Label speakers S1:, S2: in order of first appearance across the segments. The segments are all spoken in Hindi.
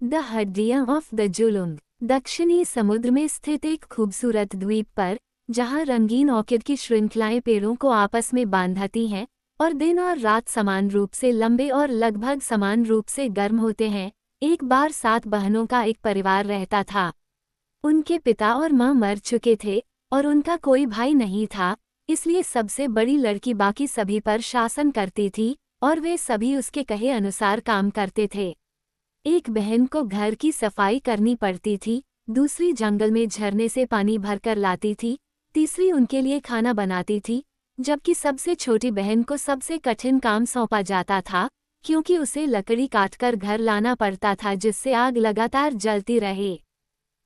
S1: द हड्डियां ऑफ द जुलुंग। दक्षिणी समुद्र में स्थित एक खूबसूरत द्वीप पर, जहां रंगीन ऑर्किड की श्रृंखलाएं पेड़ों को आपस में बांधती हैं और दिन और रात समान रूप से लंबे और लगभग समान रूप से गर्म होते हैं, एक बार 7 बहनों का एक परिवार रहता था। उनके पिता और माँ मर चुके थे और उनका कोई भाई नहीं था, इसलिए सबसे बड़ी लड़की बाकी सभी पर शासन करती थी और वे सभी उसके कहे अनुसार काम करते थे। एक बहन को घर की सफाई करनी पड़ती थी, दूसरी जंगल में झरने से पानी भरकर लाती थी, तीसरी उनके लिए खाना बनाती थी, जबकि सबसे छोटी बहन को सबसे कठिन काम सौंपा जाता था, क्योंकि उसे लकड़ी काटकर घर लाना पड़ता था जिससे आग लगातार जलती रहे।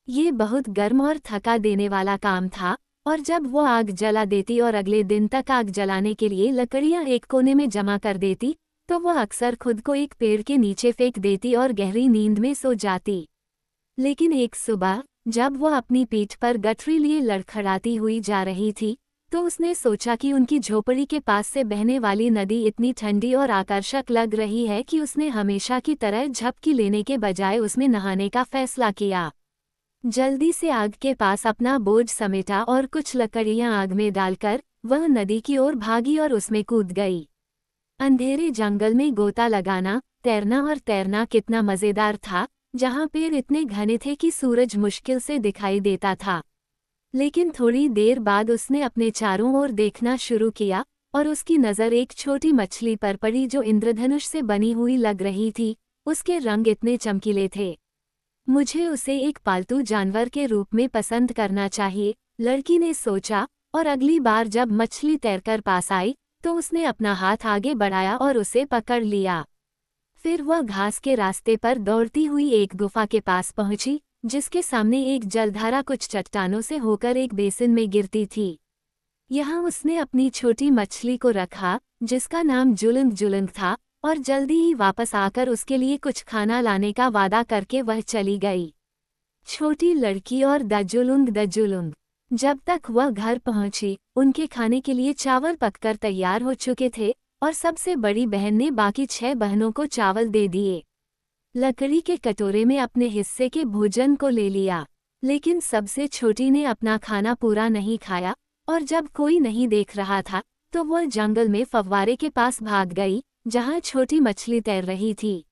S1: ये बहुत गर्म और थका देने वाला काम था, और जब वो आग जला देती और अगले दिन तक आग जलाने के लिए लकड़ियां एक कोने में जमा कर देती, तो वह अक्सर खुद को एक पेड़ के नीचे फेंक देती और गहरी नींद में सो जाती। लेकिन एक सुबह, जब वह अपनी पीठ पर गठरी लिए लड़खड़ाती हुई जा रही थी, तो उसने सोचा कि उनकी झोपड़ी के पास से बहने वाली नदी इतनी ठंडी और आकर्षक लग रही है कि उसने हमेशा की तरह झपकी लेने के बजाय उसमें नहाने का फैसला किया। जल्दी से आग के पास अपना बोझ समेटा और कुछ लकड़ियां आग में डालकर वह नदी की ओर भागी और उसमें कूद गई। अंधेरे जंगल में गोता लगाना, तैरना कितना मजेदार था, जहां पेड़ इतने घने थे कि सूरज मुश्किल से दिखाई देता था। लेकिन थोड़ी देर बाद उसने अपने चारों ओर देखना शुरू किया और उसकी नज़र एक छोटी मछली पर पड़ी जो इंद्रधनुष से बनी हुई लग रही थी। उसके रंग इतने चमकीले थे। मुझे उसे एक पालतू जानवर के रूप में पसंद करना चाहिए, लड़की ने सोचा, और अगली बार जब मछली तैरकर पास आई तो उसने अपना हाथ आगे बढ़ाया और उसे पकड़ लिया। फिर वह घास के रास्ते पर दौड़ती हुई एक गुफा के पास पहुंची, जिसके सामने एक जलधारा कुछ चट्टानों से होकर एक बेसिन में गिरती थी। यहाँ उसने अपनी छोटी मछली को रखा, जिसका नाम जुलुंग जुलुंग था, और जल्दी ही वापस आकर उसके लिए कुछ खाना लाने का वादा करके वह चली गई। छोटी लड़की और द जुलुंग। जब तक वह घर पहुंची, उनके खाने के लिए चावल पककर तैयार हो चुके थे और सबसे बड़ी बहन ने बाकी 6 बहनों को चावल दे दिए। लकड़ी के कटोरे में अपने हिस्से के भोजन को ले लिया, लेकिन सबसे छोटी ने अपना खाना पूरा नहीं खाया, और जब कोई नहीं देख रहा था तो वह जंगल में फव्वारे के पास भाग गई, जहां छोटी मछली तैर रही थी।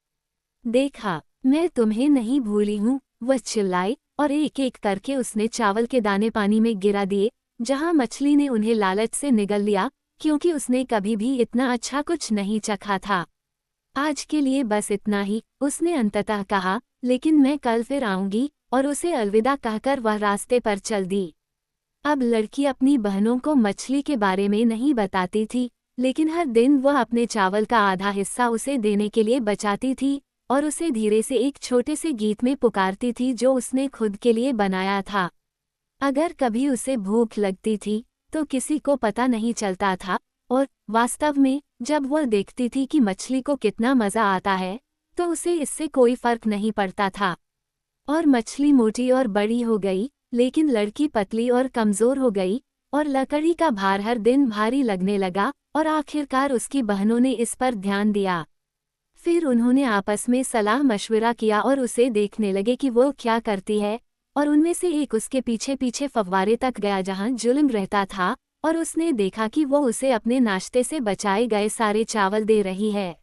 S1: देखा, मैं तुम्हें नहीं भूली हूँ, वह चिल्लाई, और एक एक करके उसने चावल के दाने पानी में गिरा दिए, जहां मछली ने उन्हें लालच से निगल लिया, क्योंकि उसने कभी भी इतना अच्छा कुछ नहीं चखा था। आज के लिए बस इतना ही, उसने अंततः कहा, लेकिन मैं कल फिर आऊंगी, और उसे अलविदा कहकर वह रास्ते पर चल दी। अब लड़की अपनी बहनों को मछली के बारे में नहीं बताती थी, लेकिन हर दिन वह अपने चावल का आधा हिस्सा उसे देने के लिए बचाती थी और उसे धीरे से एक छोटे से गीत में पुकारती थी जो उसने खुद के लिए बनाया था। अगर कभी उसे भूख लगती थी तो किसी को पता नहीं चलता था, और वास्तव में जब वह देखती थी कि मछली को कितना मज़ा आता है, तो उसे इससे कोई फर्क नहीं पड़ता था। और मछली मोटी और बड़ी हो गई, लेकिन लड़की पतली और कमज़ोर हो गई, और लकड़ी का भार हर दिन भारी लगने लगा, और आखिरकार उसकी बहनों ने इस पर ध्यान दिया। फिर उन्होंने आपस में सलाह मशवरा किया और उसे देखने लगे कि वो क्या करती है, और उनमें से एक उसके पीछे पीछे फव्वारे तक गया जहां जुलुंग रहता था, और उसने देखा कि वो उसे अपने नाश्ते से बचाए गए सारे चावल दे रही है।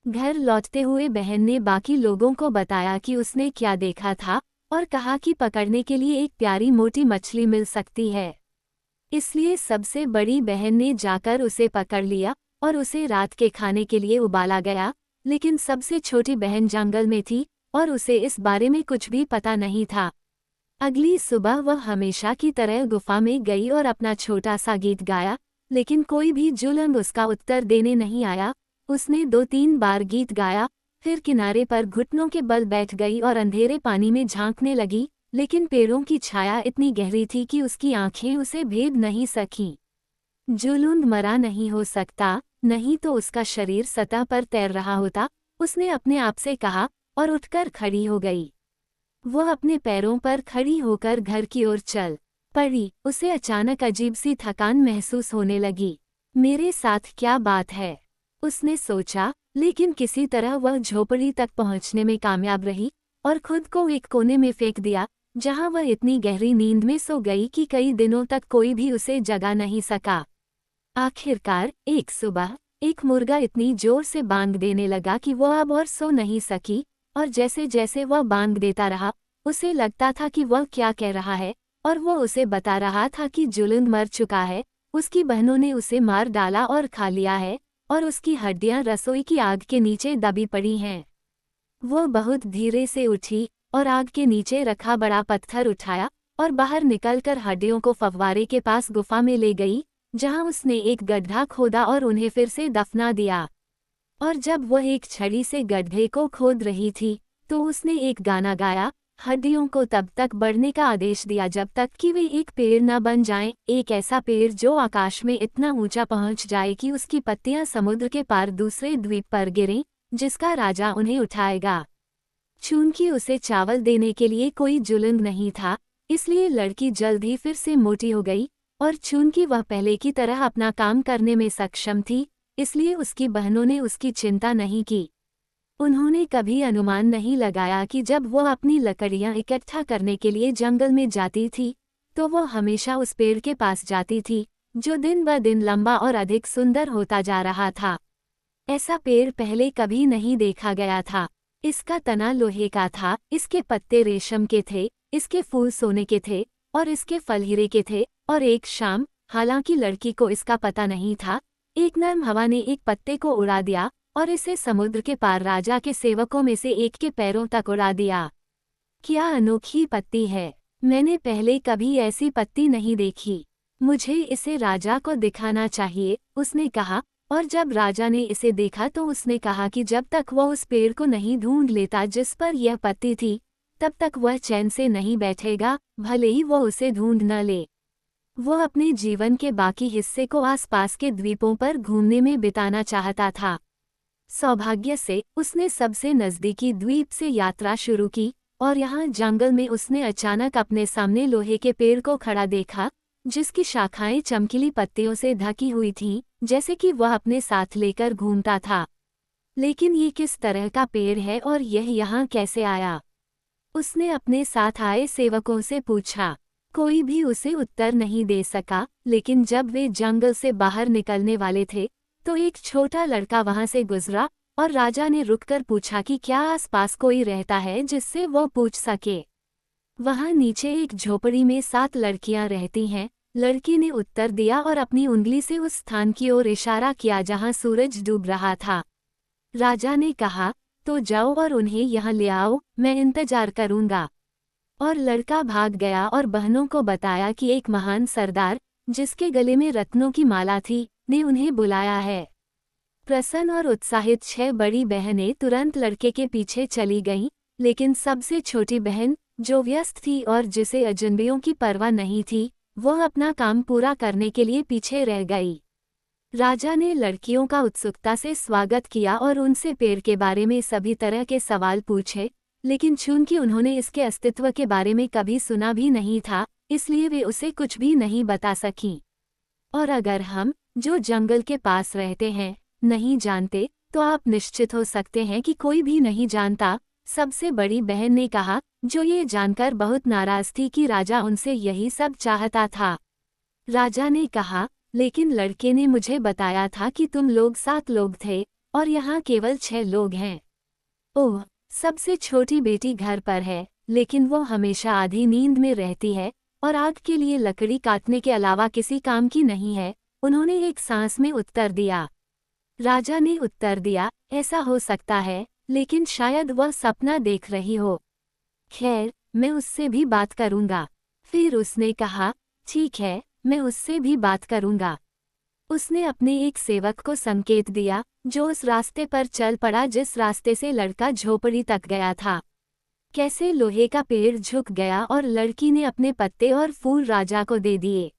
S1: घर लौटते हुए बहन ने बाकी लोगों को बताया कि उसने क्या देखा था, और कहा कि पकड़ने के लिए एक प्यारी मोटी मछली मिल सकती है। इसलिए सबसे बड़ी बहन ने जाकर उसे पकड़ लिया और उसे रात के खाने के लिए उबाला गया, लेकिन सबसे छोटी बहन जंगल में थी और उसे इस बारे में कुछ भी पता नहीं था। अगली सुबह वह हमेशा की तरह गुफा में गई और अपना छोटा सा गीत गाया, लेकिन कोई भी जुलुंग उसका उत्तर देने नहीं आया। उसने 2-3 बार गीत गाया, फिर किनारे पर घुटनों के बल बैठ गई और अंधेरे पानी में झांकने लगी, लेकिन पेड़ों की छाया इतनी गहरी थी कि उसकी आंखें उसे भेद नहीं सकीं। जुलुंग मरा नहीं हो सकता, नहीं तो उसका शरीर सतह पर तैर रहा होता, उसने अपने आप से कहा, और उठकर खड़ी हो गई। वह अपने पैरों पर खड़ी होकर घर की ओर चल पड़ी। उसे अचानक अजीब सी थकान महसूस होने लगी। मेरे साथ क्या बात है, उसने सोचा, लेकिन किसी तरह वह झोपड़ी तक पहुंचने में कामयाब रही और खुद को एक कोने में फेंक दिया, जहां वह इतनी गहरी नींद में सो गई कि कई दिनों तक कोई भी उसे जगा नहीं सका। आखिरकार एक सुबह एक मुर्गा इतनी जोर से बांग देने लगा कि वह अब और सो नहीं सकी, और जैसे जैसे वह बांग देता रहा उसे लगता था कि वह क्या कह रहा है, और वो उसे बता रहा था कि जुलूंग मर चुका है, उसकी बहनों ने उसे मार डाला और खा लिया है, और उसकी हड्डियां रसोई की आग के नीचे दबी पड़ी हैं। वो बहुत धीरे से उठी और आग के नीचे रखा बड़ा पत्थर उठाया और बाहर निकलकर हड्डियों को फव्वारे के पास गुफा में ले गई, जहां उसने एक गड्ढा खोदा और उन्हें फिर से दफना दिया। और जब वह एक छड़ी से गड्ढे को खोद रही थी तो उसने एक गाना गाया, हड्डियों को तब तक बढ़ने का आदेश दिया जब तक कि वे एक पेड़ न बन जाएं, एक ऐसा पेड़ जो आकाश में इतना ऊंचा पहुंच जाए कि उसकी पत्तियां समुद्र के पार दूसरे द्वीप पर गिरें, जिसका राजा उन्हें उठाएगा। चूंकि उसे चावल देने के लिए कोई जुलूंग नहीं था, इसलिए लड़की जल्द ही फिर से मोटी हो गई, और चूंकि वह पहले की तरह अपना काम करने में सक्षम थी, इसलिए उसकी बहनों ने उसकी चिंता नहीं की। उन्होंने कभी अनुमान नहीं लगाया कि जब वह अपनी लकड़ियां इकट्ठा करने के लिए जंगल में जाती थी तो वह हमेशा उस पेड़ के पास जाती थी, जो दिन ब दिन लंबा और अधिक सुंदर होता जा रहा था। ऐसा पेड़ पहले कभी नहीं देखा गया था। इसका तना लोहे का था, इसके पत्ते रेशम के थे, इसके फूल सोने के थे और इसके फल हीरे के थे। और एक शाम, हालांकि लड़की को इसका पता नहीं था, एक नर्म हवा ने एक पत्ते को उड़ा दिया और इसे समुद्र के पार राजा के सेवकों में से एक के पैरों तक उड़ा दिया। क्या अनोखी पत्ती है, मैंने पहले कभी ऐसी पत्ती नहीं देखी, मुझे इसे राजा को दिखाना चाहिए, उसने कहा। और जब राजा ने इसे देखा तो उसने कहा कि जब तक वह उस पेड़ को नहीं ढूंढ लेता जिस पर यह पत्ती थी, तब तक वह चैन से नहीं बैठेगा, भले ही वह उसे ढूंढ न ले। वह अपने जीवन के बाकी हिस्से को आसपास के द्वीपों पर घूमने में बिताना चाहता था। सौभाग्य से उसने सबसे नज़दीकी द्वीप से यात्रा शुरू की, और यहाँ जंगल में उसने अचानक अपने सामने लोहे के पेड़ को खड़ा देखा, जिसकी शाखाएं चमकीली पत्तियों से ढकी हुई थीं, जैसे कि वह अपने साथ लेकर घूमता था। लेकिन ये किस तरह का पेड़ है और यह यहाँ कैसे आया? उसने अपने साथ आए सेवकों से पूछा। कोई भी उसे उत्तर नहीं दे सका, लेकिन जब वे जंगल से बाहर निकलने वाले थे तो एक छोटा लड़का वहां से गुजरा, और राजा ने रुककर पूछा कि क्या आसपास कोई रहता है जिससे वो पूछ सके। वहां नीचे एक झोपड़ी में 7 लड़कियां रहती हैं, लड़की ने उत्तर दिया और अपनी उंगली से उस स्थान की ओर इशारा किया जहां सूरज डूब रहा था। राजा ने कहा, तो जाओ और उन्हें यहाँ ले आओ, मैं इंतजार करूंगा। और लड़का भाग गया और बहनों को बताया कि एक महान सरदार, जिसके गले में रत्नों की माला थी, ने उन्हें बुलाया है। प्रसन्न और उत्साहित 6 बड़ी बहनें तुरंत लड़के के पीछे चली गईं, लेकिन सबसे छोटी बहन, जो व्यस्त थी और जिसे अजनबियों की परवाह नहीं थी, वह अपना काम पूरा करने के लिए पीछे रह गई। राजा ने लड़कियों का उत्सुकता से स्वागत किया और उनसे पेड़ के बारे में सभी तरह के सवाल पूछे, लेकिन चूंकि उन्होंने इसके अस्तित्व के बारे में कभी सुना भी नहीं था, इसलिए वे उसे कुछ भी नहीं बता सकीं। और अगर हम, जो जंगल के पास रहते हैं, नहीं जानते, तो आप निश्चित हो सकते हैं कि कोई भी नहीं जानता, सबसे बड़ी बहन ने कहा, जो ये जानकर बहुत नाराज थी कि राजा उनसे यही सब चाहता था। राजा ने कहा, लेकिन लड़के ने मुझे बताया था कि तुम लोग 7 लोग थे और यहाँ केवल 6 लोग हैं। ओह, सबसे छोटी बेटी घर पर है, लेकिन वो हमेशा आधी नींद में रहती है और आग के लिए लकड़ी काटने के अलावा किसी काम की नहीं है, उन्होंने एक सांस में उत्तर दिया। राजा ने उत्तर दिया, ऐसा हो सकता है, लेकिन शायद वह सपना देख रही हो। खैर, मैं उससे भी बात करूंगा। फिर उसने कहा, ठीक है, मैं उससे भी बात करूंगा। उसने अपने एक सेवक को संकेत दिया, जो उस रास्ते पर चल पड़ा जिस रास्ते से लड़का झोपड़ी तक गया था। कैसे लोहे का पेड़ झुक गया और लड़की ने अपने पत्ते और फूल राजा को दे दिए।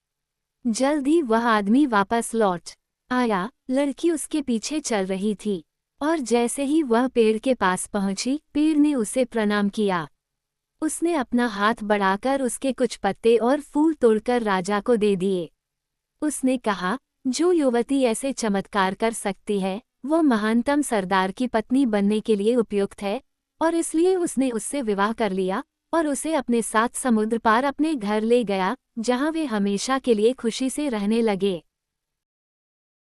S1: जल्द ही वह आदमी वापस लौट आया, लड़की उसके पीछे चल रही थी, और जैसे ही वह पेड़ के पास पहुंची, पेड़ ने उसे प्रणाम किया। उसने अपना हाथ बढ़ाकर उसके कुछ पत्ते और फूल तोड़कर राजा को दे दिए। उसने कहा, जो युवती ऐसे चमत्कार कर सकती है, वो महानतम सरदार की पत्नी बनने के लिए उपयुक्त है, और इसलिए उसने उससे विवाह कर लिया और उसे अपने साथ समुद्र पार अपने घर ले गया, जहां वे हमेशा के लिए खुशी से रहने लगे।